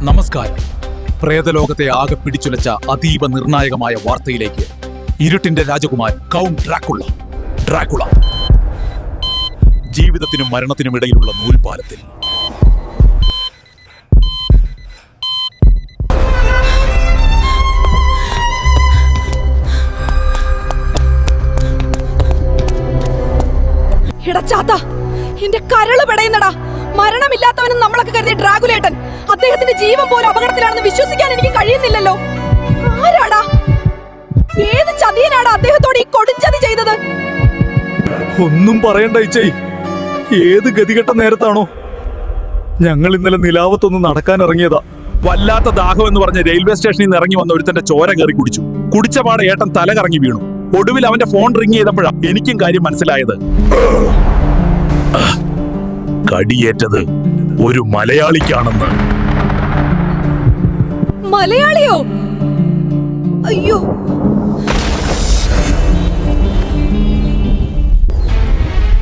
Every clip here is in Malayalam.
നമസ്കാരം. പ്രേതലോകത്തെ ആകെ പിടിച്ചുലച്ച അതീവ നിർണായകമായ വാർത്തയിലേക്ക്. ഇരുട്ടിന്റെ രാജകുമാരൻ കൗണ്ട് ഡ്രാക്കുള ജീവിതത്തിനും മരണത്തിനും ഇടയിലുള്ള നൂൽപാലത്തിൽ. എന്റെ കരള് പെടയുന്നടാ. മരണമില്ലാത്തവനും നമ്മളൊക്കെ കരുതിയ ഡ്രാഗുലേട്ടൻ അദ്ദേഹത്തിന്റെ ജീവൻ പോലും അപകടത്തിലാണെന്ന് വിശ്വസിക്കാൻ എനിക്ക് കഴിയുന്നില്ലല്ലോ. ആരാടാ, ഏത് ചതിയനാടാ അദ്ദേഹത്തോട് ഈ കൊടുംചതി ചെയ്തത്? ഒന്നും പറയണ്ട ഇച്ചേ. ഏത് ഗതികെട്ട നേരത്താണോ ഞങ്ങൾ ഇന്നലെ നിലാവത്തൊന്ന് നടക്കാൻ ഇറങ്ങിയതാ. വല്ലാത്ത ദാഹം എന്ന് പറഞ്ഞ റെയിൽവേ സ്റ്റേഷനിൽ നിന്ന് ഇറങ്ങി വന്ന ഒരുത്തന്റെ ചോര കയറി കുടിച്ചു. കുടിച്ച പാടെ ഏട്ടൻ തല കറങ്ങി വീണു. ഒടുവിൽ അവന്റെ ഫോൺ റിങ് ചെയ്തപ്പോഴാ എനിക്കും കാര്യം മനസ്സിലായത്. കടിയേറ്റത് ഒരു മലയാളിക്കാണെന്ന്. മലയാളിയോ? അയ്യോ,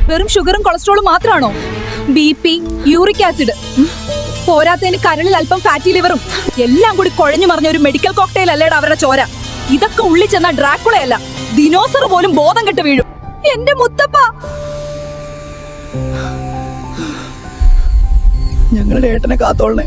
വെറും ഷുഗറും കൊളസ്ട്രോളും മാത്രമാണോ? BP, യൂറിക് ആസിഡ്, പോരാത്തതിന് കരളിൽ അല്പം ഫാറ്റി ലിവറും എല്ലാം കൂടി കുഴഞ്ഞു മറിഞ്ഞ ഒരു മെഡിക്കൽ കോക്ടെയിൽ അല്ലേടാ അവരുടെ ചോര. ഇതൊക്കെ ഉള്ളിൽ ചെന്ന ഡ്രാക്കുളയല്ല, ദിനോസർ പോലും ബോധം കെട്ട് വീഴും. എന്റെ മുത്തപ്പ, ഞങ്ങളുടെ ഏട്ടനെ കാത്തോളണേ.